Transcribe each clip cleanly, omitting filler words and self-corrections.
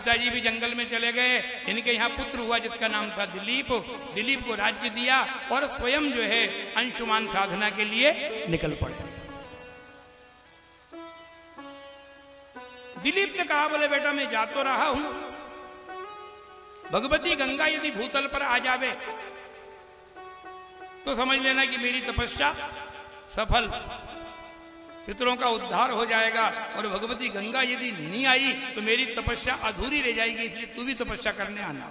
पिताजी भी जंगल में चले गए। इनके यहाँ पुत्र हुआ जिसका नाम था दिलीप। दिलीप को राज्य दिया और स्वयं जो है अंशुमान साधना के लिए निकल पड़े। दिलीप ने कहा, बोले बेटा मैं जा तो रहा हूं, भगवती गंगा यदि भूतल पर आ जावे तो समझ लेना कि मेरी तपस्या सफल, पितरों का उद्धार हो जाएगा। और भगवती गंगा यदि नहीं आई तो मेरी तपस्या अधूरी रह जाएगी, इसलिए तू भी तपस्या करने आना।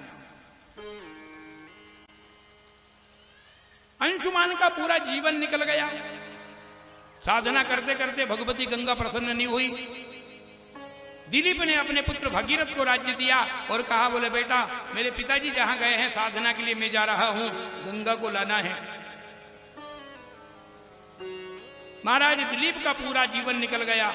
अंशुमान का पूरा जीवन निकल गया। साधना करते करते भगवती गंगा प्रसन्न नहीं हुई। दिलीप ने अपने पुत्र भगीरथ को राज्य दिया और कहा, बोले बेटा मेरे पिताजी जहां गए हैं साधना के लिए मैं जा रहा हूं, गंगा को लाना है। महाराज दिलीप का पूरा जीवन निकल गया।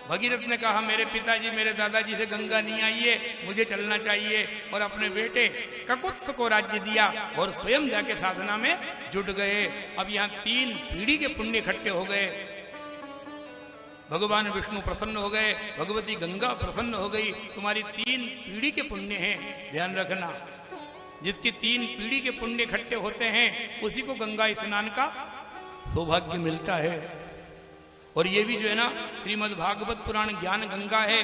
भगीरथ ने कहा, मेरे पिताजी मेरे दादाजी से गंगा नहीं आई है, मुझे चलना चाहिए। और अपने बेटे ककुत्स को राज्य दिया और स्वयं जाके साधना में जुट गए। अब यहाँ 3 पीढ़ी के पुण्य इकट्ठे हो गए। भगवान विष्णु प्रसन्न हो गए, भगवती गंगा प्रसन्न हो गई। तुम्हारी 3 पीढ़ी के पुण्य हैं, ध्यान रखना। जिसकी 3 पीढ़ी के पुण्य इकट्ठे होते हैं उसी को गंगा स्नान का सौभाग्य मिलता है। और ये भी जो है ना श्रीमद् भागवत पुराण ज्ञान गंगा है।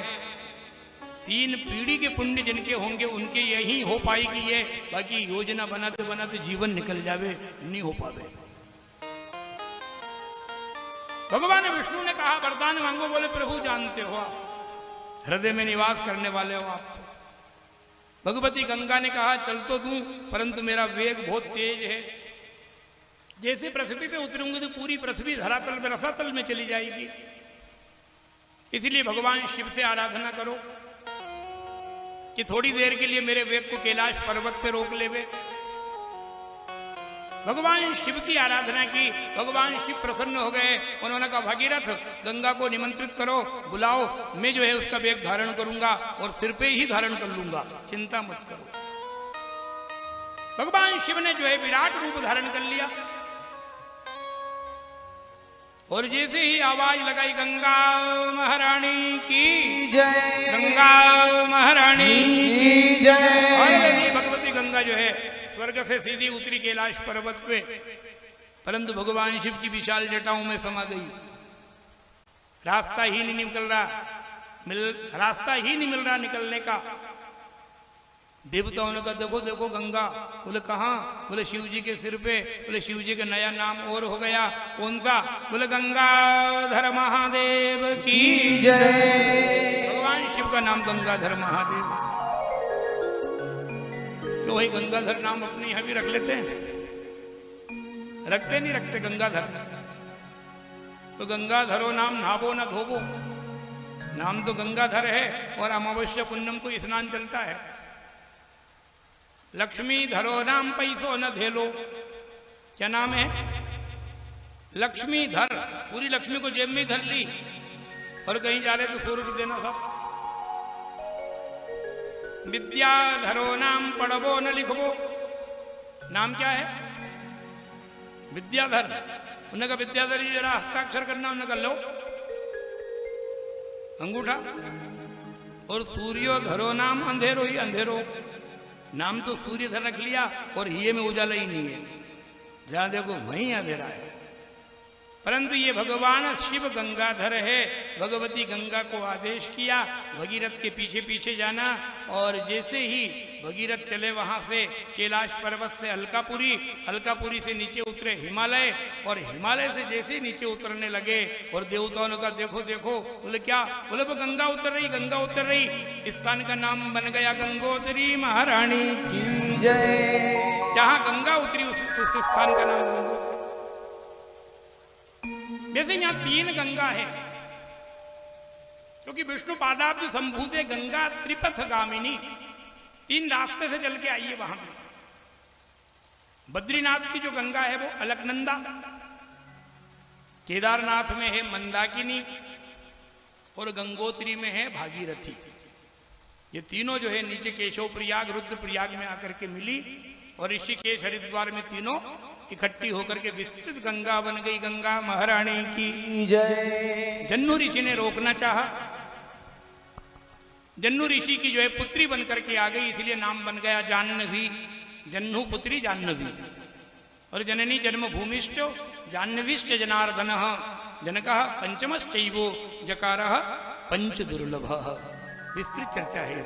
3 पीढ़ी के पुण्य जिनके होंगे उनके यही हो पाएगी ये, बाकी योजना बनाते बनाते जीवन निकल जावे, नहीं हो पावे। भगवान विष्णु ने कहा, वरदान मांगो। बोले प्रभु जानते हो आप, हृदय में निवास करने वाले हो आप तो। भगवती गंगा ने कहा, चल तो दूं परंतु मेरा वेग बहुत तेज है। जैसे पृथ्वी पे उतरूंगी तो पूरी पृथ्वी धरातल में रसातल में चली जाएगी। इसलिए भगवान शिव से आराधना करो कि थोड़ी देर के लिए मेरे वेग को कैलाश पर्वत पे रोक लेवे। भगवान शिव की आराधना की, भगवान शिव प्रसन्न हो गए। उन्होंने कहा, भगीरथ गंगा को निमंत्रित करो, बुलाओ, मैं जो है उसका वेग धारण करूंगा और सिर पे ही धारण कर लूंगा, चिंता मत करो। भगवान शिव ने जो है विराट रूप धारण कर लिया और जैसे ही आवाज लगाई, गंगा महारानी की जय, गंगा महारानी की जय। भगवती गंगा जो है स्वर्ग से सीधी उतरी कैलाश पर्वत पे, परंतु भगवान शिव की विशाल जटाओं में समा गई। रास्ता ही नहीं निकल रहा निकलने का। देवताओं ने कहा, देखो देखो गंगा। बोले कहाँ? बोले शिव जी के सिर पे। बोले शिव जी का नया नाम और हो गया, कौन सा? बोले गंगाधर महादेव की जय। भगवान शिव का नाम गंगाधर महादेव। तो वही गंगाधर नाम अपने यहां भी रख लेते हैं, रखते नहीं रखते गंगाधर। तो गंगाधरो नाम नाभो न धोबो, नाम तो गंगाधर है और अमावस्या पुण्यम को स्नान चलता है। लक्ष्मी धरो नाम पैसो न धेलो, क्या नाम है? लक्ष्मी धर, पूरी लक्ष्मी को जेब में धर ली और कहीं जा रहे तो 100 रुपये देना सब। विद्याधरो नाम पढ़बो न लिखबो, नाम क्या है? विद्याधर। उन्होंने कहा विद्याधर जी जरा हस्ताक्षर करना, उन्होंने कहा लो अंगूठा। और सूर्यो धरो नाम अंधेरो ही अंधेरो, नाम तो सूर्यधर रख लिया और ये में उजाला ही नहीं है, जहां देखो वहीं अंधेरा है। परंतु ये भगवान शिव गंगाधर है। भगवती गंगा को आदेश किया भगीरथ के पीछे पीछे जाना, और जैसे ही भगीरथ चले वहां से कैलाश पर्वत से अलकापुरी, अलकापुरी से नीचे उतरे हिमालय, और हिमालय से जैसे नीचे उतरने लगे और देवताओं ने कहा देखो देखो। बोले क्या? बोले वो गंगा उतर रही, गंगा उतर रही। इस स्थान का नाम बन गया गंगोत्री महारानी की जय। जहां गंगा उतरी उस स्थान का नाम गंगोत्री। जैसे यहां 3 गंगा है, क्योंकि विष्णु पादाब्ज संभूते गंगा त्रिपथ गामिनी, 3 रास्ते से चल के आइए वहां पे। बद्रीनाथ की जो गंगा है वो अलकनंदा, केदारनाथ में है मंदाकिनी और गंगोत्री में है भागीरथी। ये तीनों जो है नीचे केशव प्रयाग रुद्र प्रयाग में आकर के मिली और ऋषिकेश हरिद्वार में तीनों इकट्ठी होकर के विस्तृत गंगा बन गई। गंगा महारानी की जय। जन्नू ऋषि ने रोकना चाहा, जन्नू ऋषि की जो है पुत्री बन करके आ गई, इसलिए नाम बन गया जाह्नवी। जन्नू पुत्री जाह्नवी। और जननी जन्मभूमिष्ठ जाह्नवीश्च जनार्दन जनक पंचमश्चैवो जकार पंच दुर्लभ। विस्तृत चर्चा है।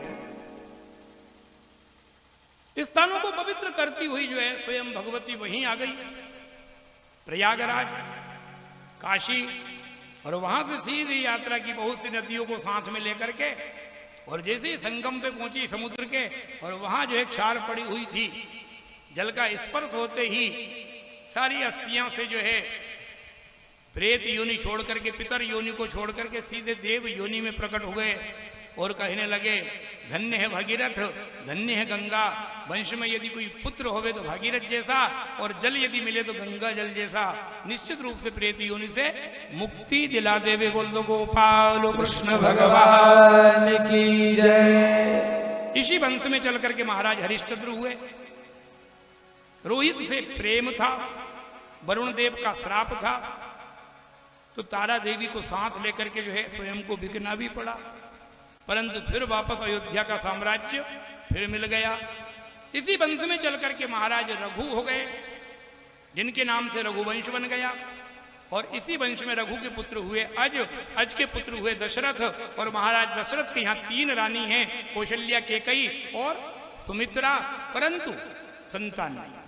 इस स्थानों को पवित्र करती हुई जो है स्वयं भगवती वहीं आ गई, प्रयागराज, काशी। और वहां से सीधी यात्रा की बहुत सी नदियों को साथ में लेकर के, और जैसे ही संगम पे पहुंची समुद्र के, और वहां जो है क्षार पड़ी हुई थी, जल का स्पर्श होते ही सारी अस्थियां से जो है प्रेत योनि छोड़ करके, पितर योनि को छोड़ करके सीधे देव योनि में प्रकट हो गए और कहने लगे, धन्य है भागीरथ, धन्य है गंगा। वंश में यदि कोई पुत्र होवे तो भागीरथ जैसा, और जल यदि मिले तो गंगा जल जैसा। निश्चित रूप से प्रेत योनि से मुक्ति दिला देवे। बोल दो गोपाल कृष्ण भगवान की जय। इसी वंश में चल करके महाराज हरिश्चंद्र हुए। रोहित से प्रेम था, वरुण देव का श्राप था, तो तारा देवी को साथ लेकर के जो है स्वयं को बिकना भी पड़ा, परंतु फिर वापस अयोध्या का साम्राज्य फिर मिल गया। इसी वंश में चल करके महाराज रघु हो गए, जिनके नाम से रघुवंश बन गया। और इसी वंश में रघु के पुत्र हुए अज, अज के पुत्र हुए दशरथ। और महाराज दशरथ के यहाँ 3 रानी हैं, कौशल्या, केकई और सुमित्रा, परंतु संतान नहीं।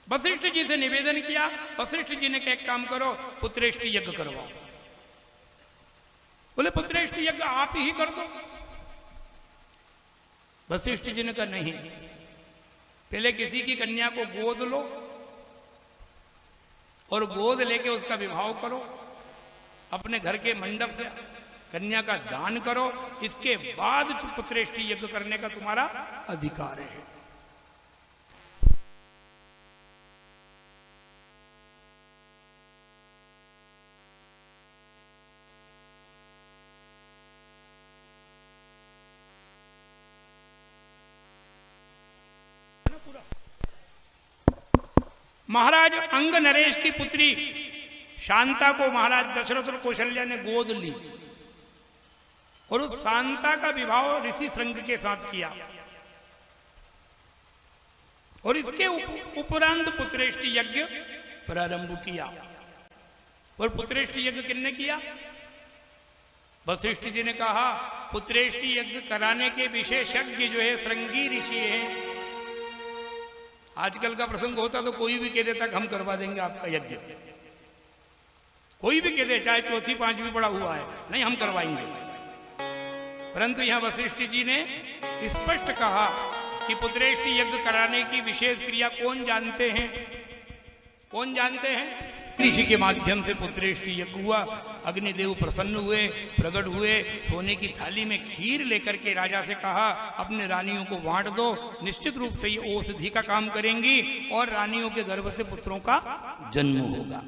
वशिष्ठ जी से निवेदन किया, वशिष्ठ जी ने एक काम करो, पुत्रेष्टि यज्ञ करवाओ। बोले पुत्रेष्टि यज्ञ आप ही कर दो। वशिष्ठ जी ने कहा नहीं, पहले किसी की कन्या को गोद लो और गोद लेके उसका विवाह करो, अपने घर के मंडप से कन्या का दान करो, इसके बाद पुत्रेष्टि यज्ञ करने का तुम्हारा अधिकार है। महाराज अंग नरेश की पुत्री शांता को महाराज दशरथ और कौशल्या ने गोद ली, और उस शांता का विवाह ऋषि श्रृंग के साथ किया। और इसके उपरांत पुत्रेष्टि यज्ञ प्रारंभ किया। और पुत्रेष्टि यज्ञ किसने किया? वशिष्ठ जी ने कहा पुत्रेष्टि यज्ञ कराने के विशेषज्ञ जो है श्रृंगी ऋषि हैं। आजकल का प्रसंग होता तो कोई भी कह देता कि हम करवा देंगे आपका यज्ञ, कोई भी कह दे, चाहे 4वीं 5वीं पढ़ा हुआ है, नहीं हम करवाएंगे। परंतु यहां वशिष्ठ जी ने स्पष्ट कहा कि पुत्रेष्टि यज्ञ कराने की विशेष क्रिया कौन जानते हैं? कौन जानते हैं? ऋषि के माध्यम से पुत्रेष्टि यज्ञ हुआ। अग्निदेव प्रसन्न हुए, प्रकट हुए, सोने की थाली में खीर लेकर के राजा से कहा अपने रानियों को बांट दो, निश्चित रूप से ये औषधि का काम करेंगी और रानियों के गर्भ से पुत्रों का जन्म होगा।